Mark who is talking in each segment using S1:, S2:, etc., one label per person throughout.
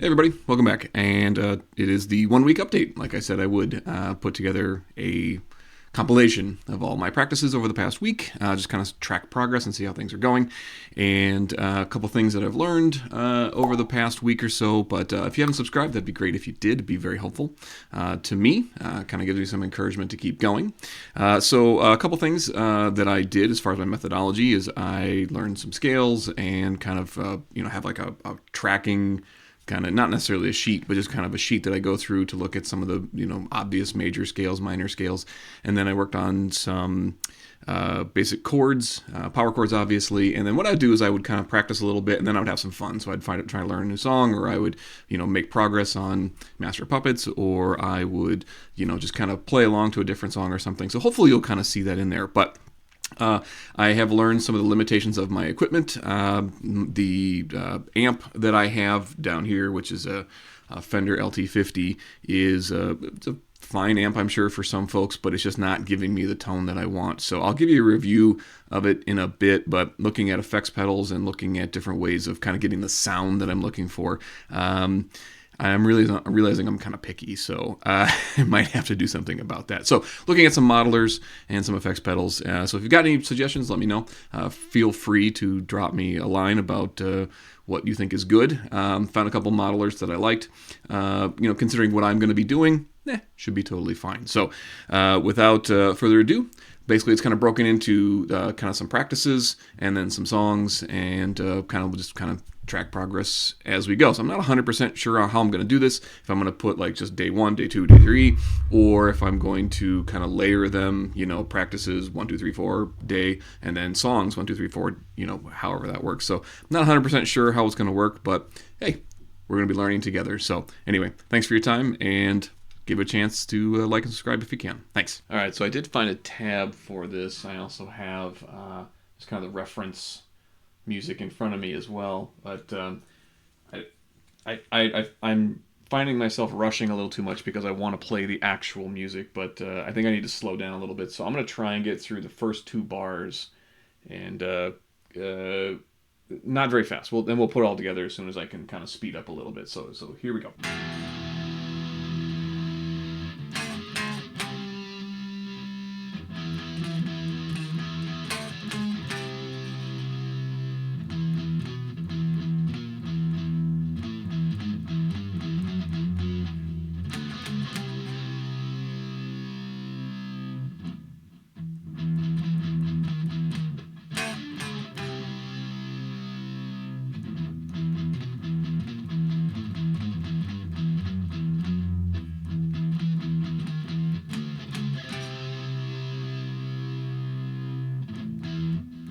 S1: Hey everybody, welcome back. And it is the 1 week update. Like I said, I would put together a compilation of all my practices over the past week, just kind of track progress and see how things are going, and a couple things that I've learned over the past week or so. But if you haven't subscribed, that'd be great if you did. It'd be very helpful to me. Kind of gives me some encouragement to keep going. So a couple things that I did as far as my methodology is I learned some scales and kind of have like a tracking kind of, not necessarily a sheet, but just kind of a sheet that I go through to look at some of the obvious major scales, minor scales, and then I worked on some basic chords, power chords obviously, and then what I'd do is I would kind of practice a little bit, and then I would have some fun. So I'd try to learn a new song, or I would make progress on Master of Puppets, or I would just kind of play along to a different song or something. So hopefully you'll kind of see that in there, but I have learned some of the limitations of my equipment. The amp that I have down here, which is a Fender LT50, is it's a fine amp, I'm sure, for some folks, but it's just not giving me the tone that I want. So I'll give you a review of it in a bit, but looking at effects pedals and looking at different ways of kind of getting the sound that I'm looking for, I'm realizing I'm kind of picky, so I might have to do something about that. So looking at some modelers and some effects pedals. So if you've got any suggestions, let me know. Feel free to drop me a line about what you think is good. Found a couple modelers that I liked. Considering what I'm going to be doing, should be totally fine. So without further ado, basically it's kind of broken into kind of some practices and then some songs, and kind of track progress as we go. So I'm not 100% sure on how I'm going to do this, if I'm going to put like just day 1, day 2, day 3, or if I'm going to kind of layer them, practices 1, 2, 3, 4 day, and then songs 1, 2, 3, 4, however that works. So I'm not 100% sure how it's going to work, but hey, we're going to be learning together. So anyway, thanks for your time, and give it a chance to like and subscribe if you can. Thanks. All right, so I did find a tab for this. I also have just kind of the reference music in front of me as well, but I'm finding myself rushing a little too much because I want to play the actual music, but I think I need to slow down a little bit. So I'm going to try and get through the first 2 bars, and not very fast. Then we'll put it all together as soon as I can kind of speed up a little bit. So here we go.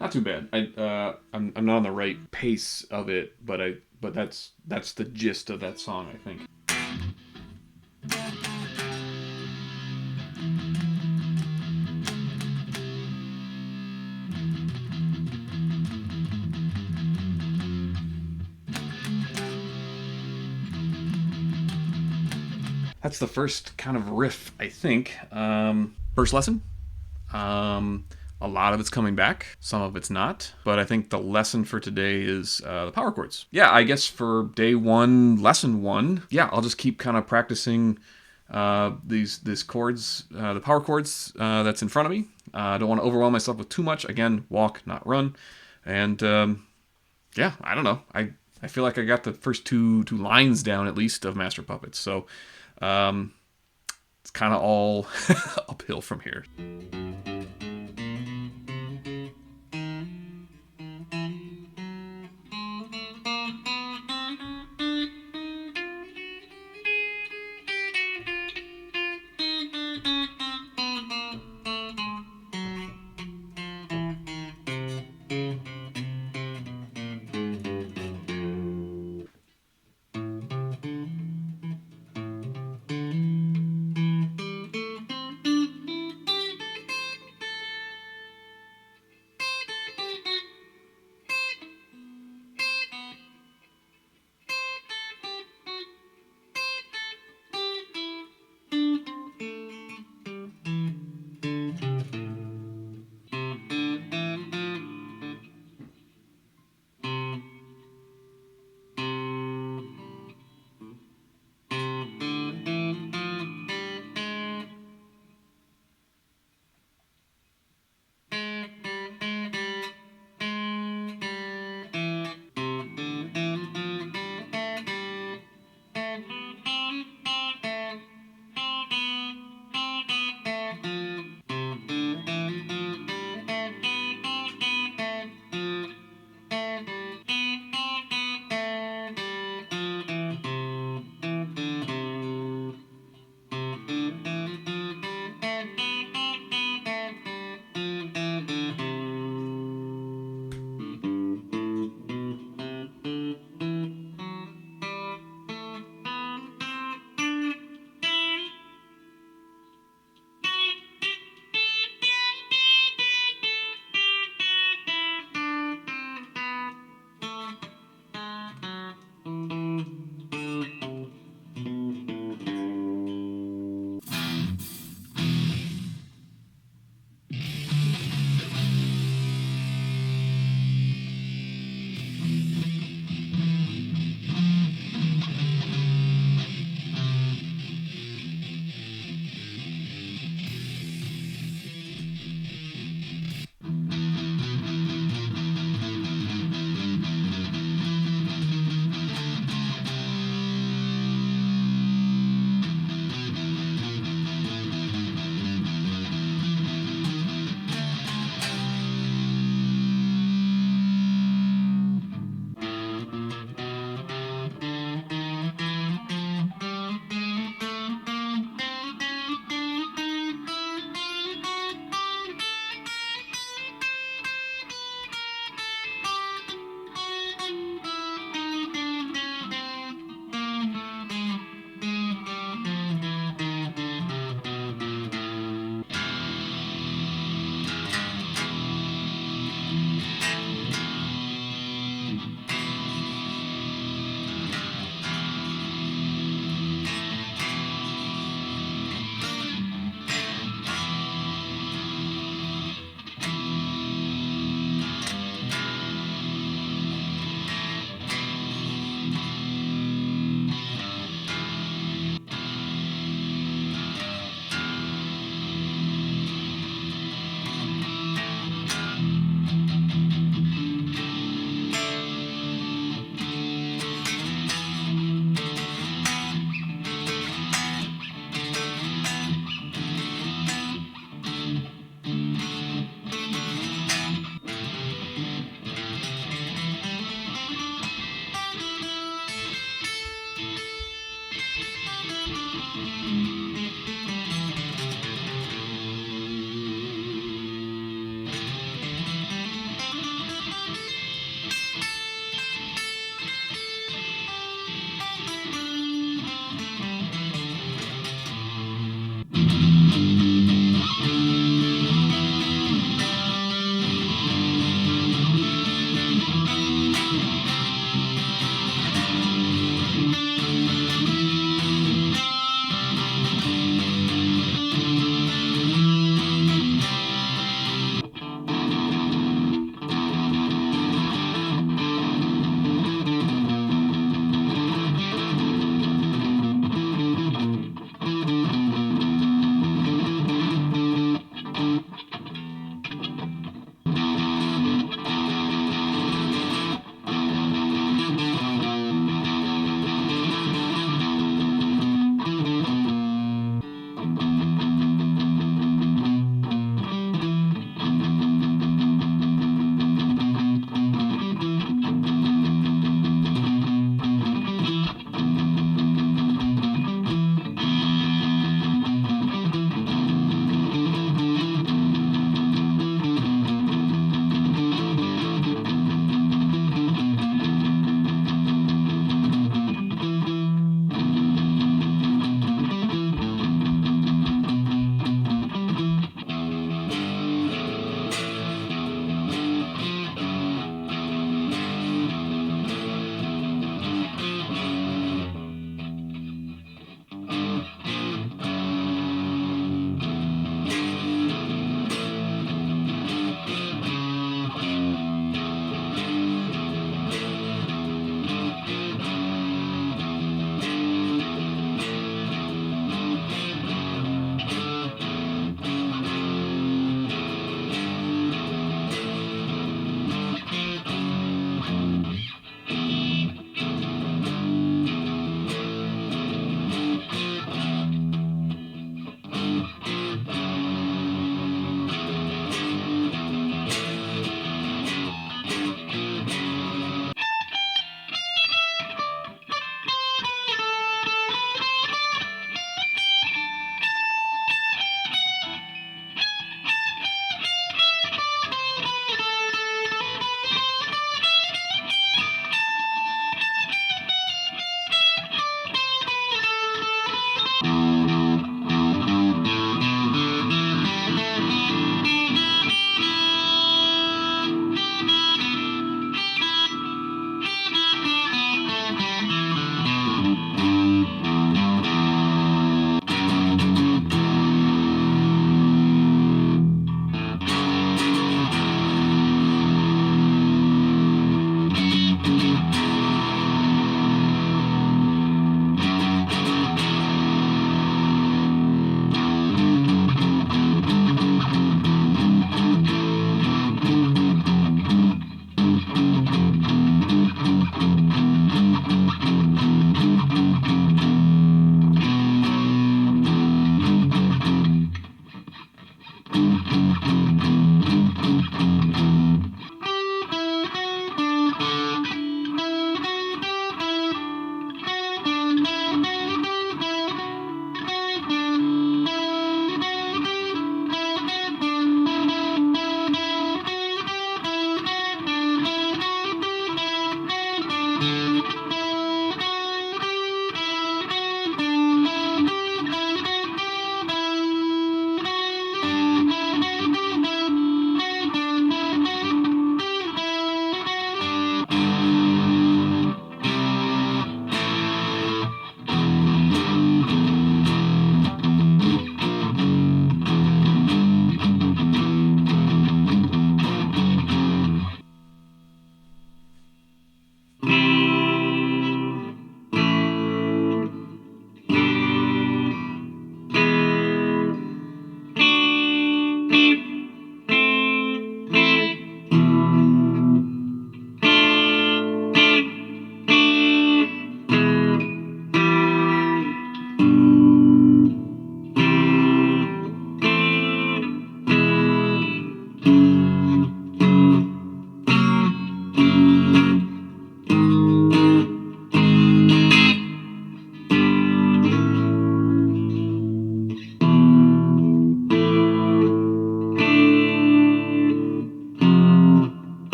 S1: Not too bad. I'm not on the right pace of it, but that's the gist of that song, I think. That's the first kind of riff, I think. First lesson. A lot of it's coming back, some of it's not, but I think the lesson for today is the power chords. Yeah, I guess for day 1, lesson 1, I'll just keep kind of practicing these chords, the power chords that's in front of me. I don't want to overwhelm myself with too much. Again, walk, not run. And I don't know. I feel like I got the first two lines down at least of Master Puppets, so it's kind of all uphill from here.